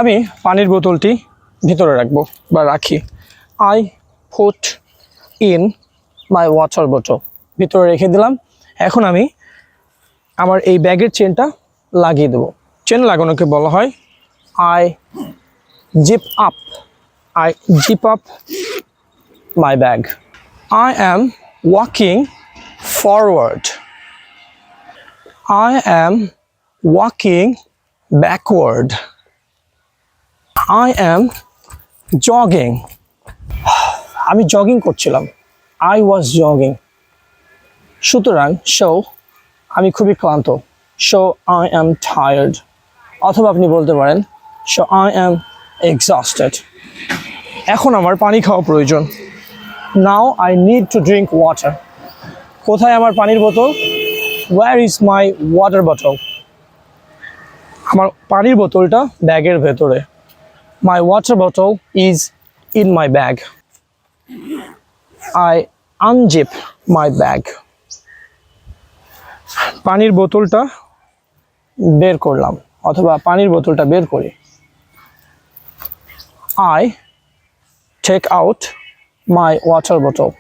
আমি পানির বোতলটি ভিতরে রাখবো বা রাখি। I put in my water বোতল, ভিতরে রেখে দিলাম। এখন আমি আমার এই ব্যাগের চেনটা লাগিয়ে দেবো। চেন লাগানোকে বলা হয় I zip up. I zip up my bag. I am walking forward. I am walking backward. I am jogging. আমি জগিং করছিলাম। I was jogging. সুতরাং আমি খুবই ক্লান্ত। So I am tired. অথবা আপনি বলতে পারেন so I am exhausted. এখন আমার পানি খাওয়া প্রয়োজন। Now I need to drink water. কোথায় আমার পানির বোতল? Where is my water bottle? আমার পানির বোতলটা ব্যাগের ভেতরে। My water bottle is in my bag. I unzip my bag. পানির বোতলটা বের করলাম অথবা পানির বোতলটা বের করি। I take out my water bottle.